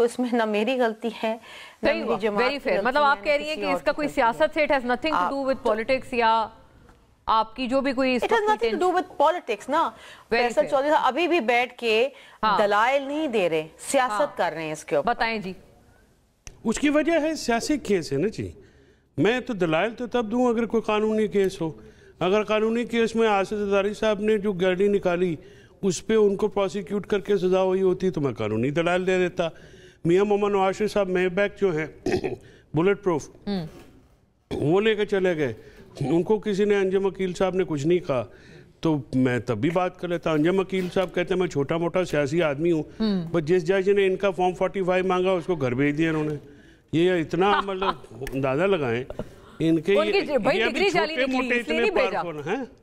تو اس میں نہ میری غلطی ہے نہ میری جماعت کی غلطی ہے. مطلب آپ کہہ رہی ہیں کہ اس کا کوئی سیاست سے it has nothing to do with politics یا آپ کی جو بھی کوئی It has nothing to do with politics نا. فیصل چودھری صاحب ابھی بھی بیٹھ کے دلائل نہیں دے رہے, سیاست کر رہے ہیں اس کے اوپر. بتائیں جی. اس کی وجہ ہے سیاسی کیس ہے نا جی. میں تو دلائل تو تب دوں اگر کوئی قانونی کیس ہو. اگر قانونی کیس میں آصف زرداری صاحب نے جو گاڑی نکالی اس پہ ان کو پروسیکیوٹ کر کے سزا ہوئی ہوتی تو میں قانونی دلائل دے دیتا. میاں محمد نواز شریف صاحب مے بیک جو ہیں بلٹ پروف وہ لے کے چلے گئے, ان کو کسی نے انجم وکیل صاحب نے کچھ نہیں کہا تو میں تب بھی بات کر لیتا. انجم وکیل صاحب کہتے ہیں میں چھوٹا موٹا سیاسی آدمی ہوں, بس جس جج نے ان کا فارم 45 مانگا اس کو گھر بھیج دیا انہوں نے. یہ اتنا مطلب اندازہ لگائیں ان کے ڈگری جعلی نکلی اس لیے نہیں بھیجا.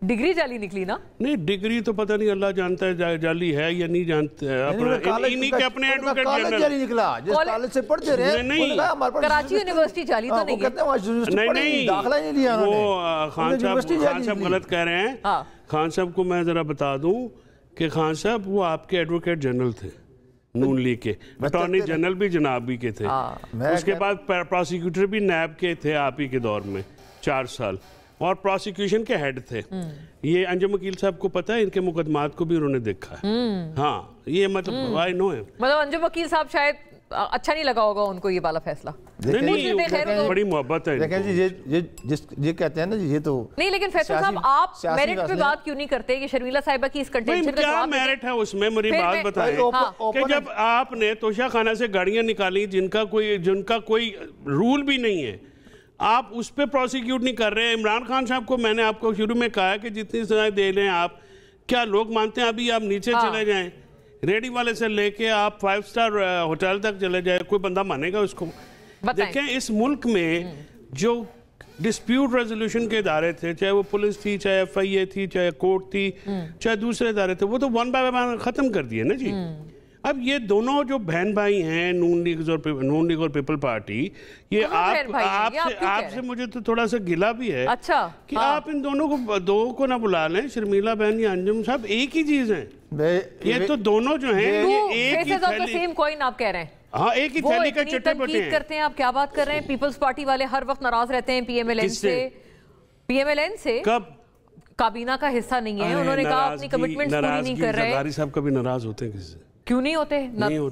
ڈگری جعلی نکلی نا. نہیں ڈگری تو پتہ نہیں اللہ جانتا ہے جعلی ہے یا نہیں جانتا ہے. انہی کے اپنے ایڈوکیٹ کالج جعلی نکلا جس کالج سے پڑھتے رہے. کراچی یونیورسٹی جعلی تو نہیں ہے. نہیں داخلہ ہی نہیں لیا انہوں نے. وہ خان صاحب غلط کہہ رہے ہیں. خان صاحب کو میں ذرا بتا دوں کہ خان صاحب وہ آپ کے ایڈوکیٹ جنرل تھے نون لیگ کے, اٹارنی جنرل بھی جناب بھی کے تھے, اس کے بعد پروسیکیوٹر بھی نیب کے تھے آپ ہی کے دور میں 4 سال, اور پروسیکیوشن کے ہیڈ تھے. یہ انجم وکیل صاحب کو پتہ ہے ان کے مقدمات کو بھی انہوں نے دیکھا ہے. ہاں یہ مطلب آئی نو ہے. مطلب انجم وکیل صاحب شاید اچھا نہیں لگا ہوگا ان کو یہ والا فیصلہ. نہیں بڑی محبت ہے. دیکھیں جی یہ کہتے ہیں نا یہ تو نہیں, لیکن فیصل صاحب آپ میرٹ پہ بات کیوں نہیں کرتے کہ شرمیلا صاحبہ کی اس کنٹینشن کا کیا میرٹ ہے اس میں؟ میری بات بتائیں کہ جب آپ نے توشہ خانہ سے گاڑیاں نکالی جن کا کوئی رول بھی نہیں ہے, آپ اس پہ پروسیکیوٹ نہیں کر رہے. عمران خان صاحب کو میں نے آپ کو شروع میں کہا کہ جتنی سزائیں دے لیں آپ, کیا لوگ مانتے ہیں ابھی آپ نیچے چلے جائیں ریڈی والے سے لے کے آپ 5 اسٹار ہوٹل تک چلے جائے, کوئی بندہ مانے گا اس کو؟ دیکھیں اس ملک میں جو ڈسپیوٹ ریزولوشن کے ادارے تھے, چاہے وہ پولیس تھی, چاہے FIA تھی, چاہے کورٹ تھی, چاہے دوسرے ادارے تھے, وہ تو 1 by 1 ختم کر دیے نا جی. اب یہ دونوں جو بہن بھائی ہیں نون لیگ اور پیپل پارٹی, یہ آپ سے مجھے تو تھوڑا سا گلا بھی ہے کہ آپ ان دونوں کو نہ بلا لیں. شرمیلا بہن یا انجم صاحب ایک ہی چیز ہیں. یہ تو دونوں جو ہیں یہ ایک ہی سیم کوئن آپ کہہ رہے ہیں. ہاں ایک ہی تھیلی کا چٹے بٹے ہیں. کرتے ہیں آپ کیا بات کر رہے ہیں؟ پیپلز پارٹی والے ہر وقت ناراض رہتے ہیں پی ایم ایل این سے. کب؟ کابینہ کا حصہ نہیں ہے, انہوں نے کہا اپنی کمٹمنٹس پوری نہیں کر رہے. زرداری صاحب کبھی ناراض ہوتے ہیں کسی سے؟ کیوں نہیں ہوتے؟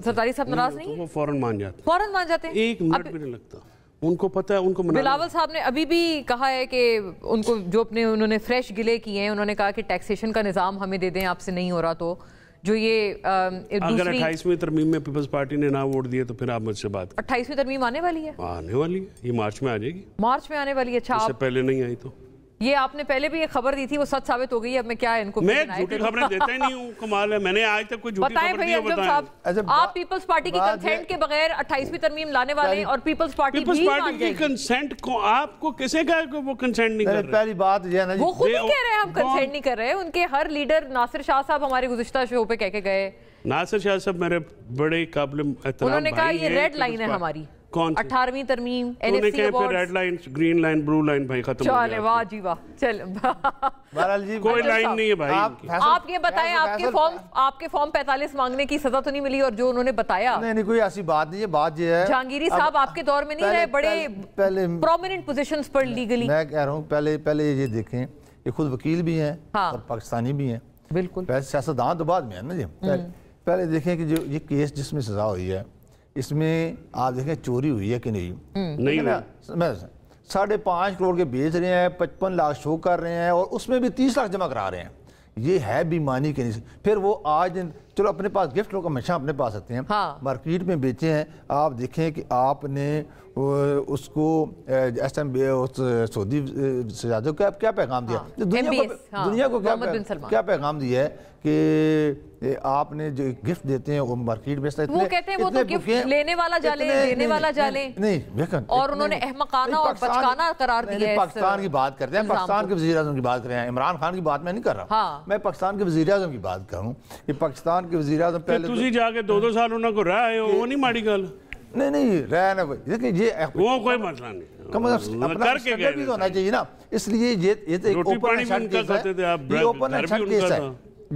زرداری صاحب ناراض نہیں ہیں؟ وہ فوراً مان جاتے ہیں. فوراً مان جاتے ہیں, ایک منٹ بھی نہیں لگتا. ان کو پتہ ہے, ان کو منانا. بلاول صاحب نے ابھی بھی کہا ہے کہ ان کو جو انہوں نے فریش گلے کیے ہیں, انہوں نے کہا کہ ٹیکسیشن کا نظام ہمیں دے دیں, آپ سے نہیں ہو رہا. تو جو یہ اگر 28ویں ترمیم میں پیپلز پارٹی نے نہ ووٹ دیے تو پھر آپ مجھ سے بات کریں. 28ویں ترمیم آنے والی ہے؟ آنے والی ہے, یہ مارچ میں آ جائے گی. مارچ میں آنے والی ہے. اچھا, اس سے پہلے نہیں آئی تو یہ آپ نے پہلے بھی ایک خبر دی تھی, وہ سچ ثابت ہو گئی. اب میں کیا ان کو میں جھوٹی خبریں دیتا ہی نہیں ہوں. کمال ہے, میں نے آج تک کوئی جھوٹی خبر دی ہے بتائیں. آپ پیپلز پارٹی کی کنسنٹ کے بغیر 28ویں ترمیم لانے والے ہیں, اور پیپلز پارٹی کی کنسنٹ کو آپ کو کسے کہا کہ وہ کنسنٹ نہیں کر رہے؟ پہلی بات یہ ہے نا, وہ خود ہی کہہ رہے ہیں ہم کنسنٹ نہیں کر رہے. ان کے ہر لیڈر ناصر شاہ صاحب ہمارے گزشتہ شو پہ کہہ کے گئے. ناصر شاہ صاحب میرے بڑے قابل احترام انہوں نے کہا یہ ریڈ لائن ہے ہماری. کون 18ویں ترمیم NFC awards. Red line, green line, blue line بھائی ختم ہو گیا. چلے واہ جی واہ. چل کوئی لائن نہیں ہے بھائی. آپ یہ بتائیں آپ کے فارم 45 مانگنے کی سزا تو نہیں ملی, اور جو انہوں نے بتایا نہیں کوئی ایسی بات نہیں ہے. بات یہ ہے جہانگیری صاحب آپ کے دور میں نہیں رہے بڑے پرومیننٹ پوزیشنز پر لیگلی. میں کہہ رہا ہوں پہلے یہ دیکھیں, یہ خود وکیل بھی ہیں اور پاکستانی بھی ہیں. بالکل. سیاستدان تو بعد میں ہے نا جی. پہلے دیکھیں کہ جو یہ کیس جس میں سزا ہوئی ہے, اس میں آپ دیکھیں چوری ہوئی ہے کہ نہیں. 5.5 کروڑ کے بیچ رہے ہیں, 55 لاکھ شو کر رہے ہیں, اور اس میں بھی 30 لاکھ جمع کرا رہے ہیں. یہ ہے بیمانی کے نہیں. پھر وہ آج چلو اپنے پاس گفٹ لوگ ہمیشہ اپنے پاس رکھتے ہیں, مارکیٹ میں بیچے ہیں. آپ دیکھیں کہ آپ نے اس کو اس ٹائم سعودی شہزادے کو کیا پیغام دیا, دنیا کو کیا پیغام دیا ہے کہ آپ نے جو گفٹ دیتے ہیں وہ مارکیٹ میں وہ کہتے ہیں وہ تو گفٹ لینے والا جالے دینے والا جالے نہیں, اور انہوں نے احمقانہ اور بچکانہ قرار دیا ہے. پاکستان کی بات کرتے ہیں, پاکستان کے وزیر اعظم کی بات کر رہے ہیں. عمران خان کی بات میں نہیں کر رہا, میں پاکستان کے وزیر اعظم کی بات کروں کہ پاکستان کے وزیر اعظم پہلے تسی جا کے 2 سال انہوں کو رہا ہو, وہ نہیں ماڑی گل. نہیں رہا نا بھائی, دیکھیں یہ وہ کوئی مسئلہ نہیں, کم از کم اپنا اسٹینڈرڈ بھی ہونا چاہیے نا. اس لیے یہ تو ایک اوپن اینڈ شٹ کیس ہے. یہ اوپن اینڈ شٹ کیس ہے.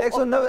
190